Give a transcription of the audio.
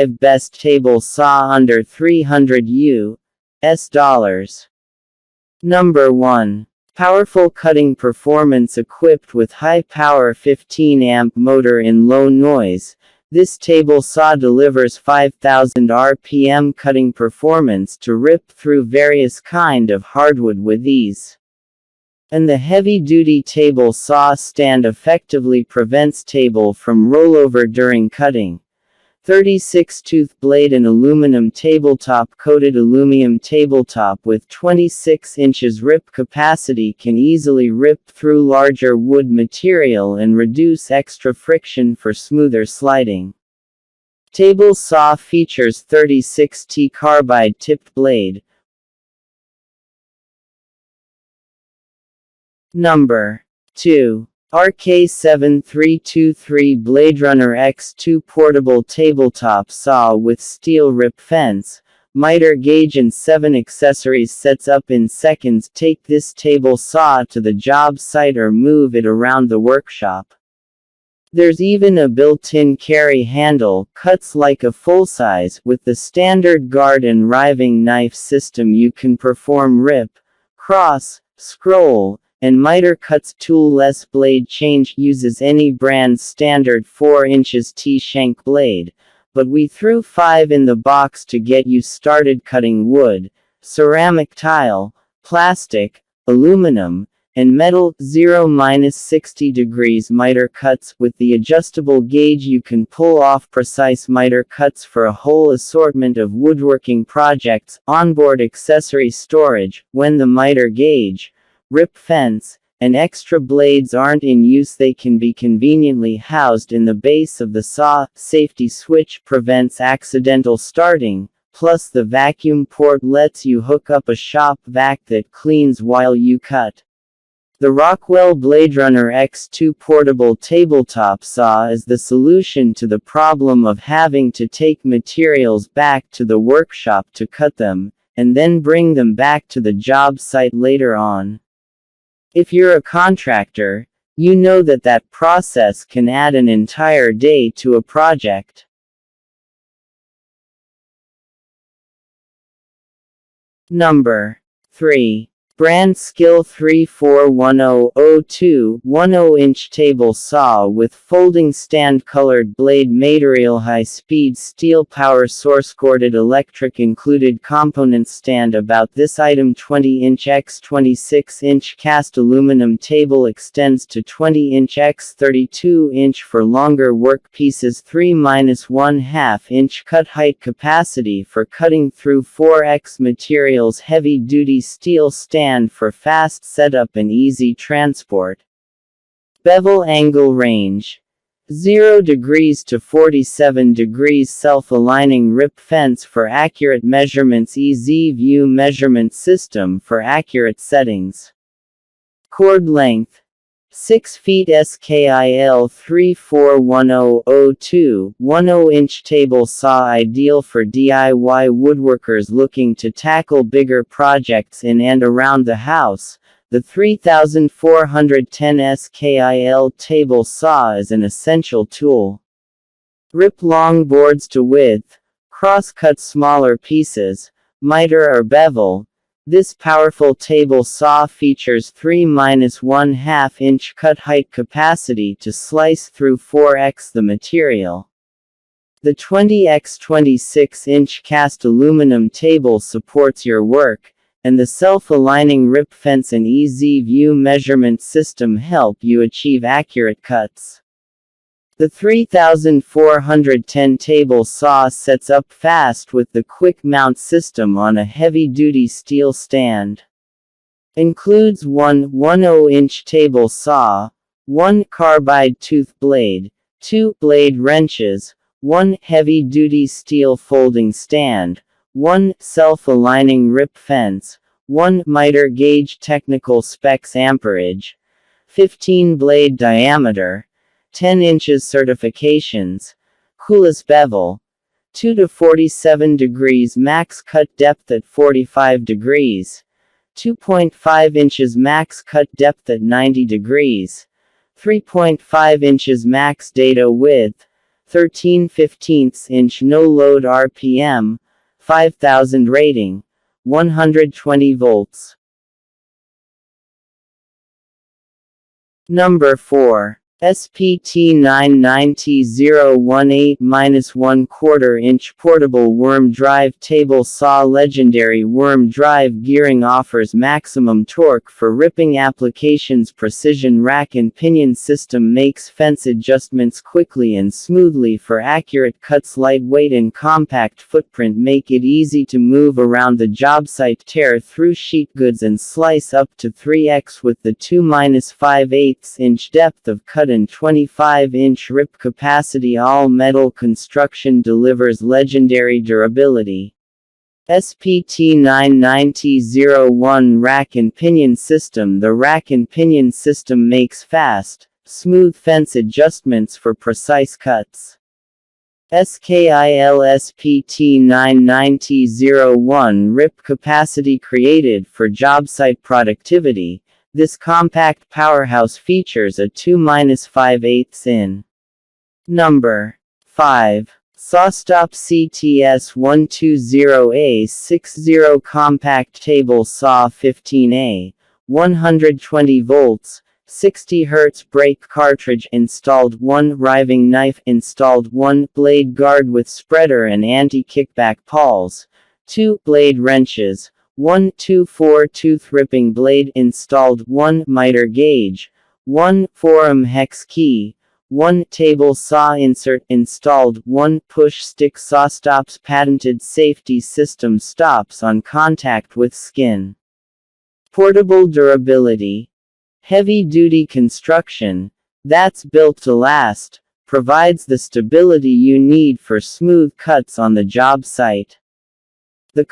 best table saw under $300 US. Number 1. Powerful cutting performance equipped with high-power 15-amp motor in low noise. This table saw delivers 5,000 RPM cutting performance to rip through various kind of hardwood with ease. And the heavy-duty table saw stand effectively prevents table from rollover during cutting. 36-tooth blade and aluminum tabletop. Coated aluminum tabletop with 26 inches rip capacity can easily rip through larger wood material and reduce extra friction for smoother sliding. Table saw features 36T carbide tipped blade. Number 2. RK7323 BladeRunner X2 Portable Tabletop Saw with Steel Rip Fence, Miter Gauge and 7 accessories. Sets up in seconds. Take this table saw to the job site or move it around the workshop. There's even a built-in carry handle. Cuts like a full-size. With the standard guard and riving knife system you can perform rip, cross, scroll, and miter cuts. Tool-less blade change. Uses any brand's standard 4 inches T-shank blade, but we threw 5 in the box to get you started cutting wood, ceramic tile, plastic, aluminum, and metal. 0-60 degrees miter cuts. With the adjustable gauge you can pull off precise miter cuts for a whole assortment of woodworking projects. Onboard accessory storage. When the miter gauge, rip fence, and extra blades aren't in use, they can be conveniently housed in the base of the saw. Safety switch prevents accidental starting, plus the vacuum port lets you hook up a shop vac that cleans while you cut. The Rockwell BladeRunner X2 portable tabletop saw is the solution to the problem of having to take materials back to the workshop to cut them, and then bring them back to the job site later on. If you're a contractor, you know that process can add an entire day to a project. Number 3. Brand Skill 341002 10-inch table saw with folding stand. Colored blade material. High-speed steel power source. Corded electric included components. Stand about this item 20-inch x 26-inch cast aluminum table extends to 20-inch x 32-inch for longer work pieces. 3-1/2-inch cut height capacity for cutting through 4x materials. Heavy-duty steel stand for fast setup and easy transport. Bevel angle range 0 degrees to 47 degrees. Self-aligning rip fence for accurate measurements. Easy view measurement system for accurate settings. Cord length 6 feet. SKIL 341002 10-inch table saw ideal for DIY woodworkers looking to tackle bigger projects in and around the house. The 3410 SKIL table saw is an essential tool. Rip long boards to width, cross-cut smaller pieces, miter or bevel. This powerful table saw features 3-1/2-inch cut height capacity to slice through 4x the material. The 20x 26-inch cast aluminum table supports your work, and the self-aligning rip fence and easy view measurement system help you achieve accurate cuts. The 3410 table saw sets up fast with the quick mount system on a heavy-duty steel stand. Includes one 10-inch table saw, 1 carbide tooth blade, 2 blade wrenches, 1 heavy-duty steel folding stand, 1 self-aligning rip fence, 1 miter gauge. Technical specs: amperage, 15 blade diameter, 10 inches. Certifications: coolest bevel, 2 to 47 degrees max cut depth at 45 degrees, 2.5 inches max cut depth at 90 degrees, 3.5 inches max data width, 13/15" no-load RPM, 5000 rating, 120 volts. Number 4. SPT99018-1/4" portable worm drive table saw. Legendary worm drive gearing offers maximum torque for ripping applications. Precision rack and pinion system makes fence adjustments quickly and smoothly for accurate cuts. Lightweight and compact footprint make it easy to move around the job site. Tear through sheet goods and slice up to 3x with the 2-5/8" depth of cut and 25-inch rip capacity. All metal construction delivers legendary durability. SPT99001 Rack and Pinion System. The rack and pinion system makes fast, smooth fence adjustments for precise cuts. SKIL SPT99001 Rip capacity created for job site productivity. This compact powerhouse features a 2-5/8" Number 5. SawStop CTS120A60 Compact Table Saw 15A, 120 volts, 60 Hz brake cartridge installed. 1 riving knife installed. 1 blade guard with spreader and anti-kickback pawls. 2 blade wrenches. 1 2/4-tooth ripping blade installed. 1 miter gauge. 1 forum hex key. 1 table saw insert installed. 1 push stick. SawStop's patented safety system stops on contact with skin. Portable durability. Heavy-duty construction that's built to last provides the stability you need for smooth cuts on the job site. The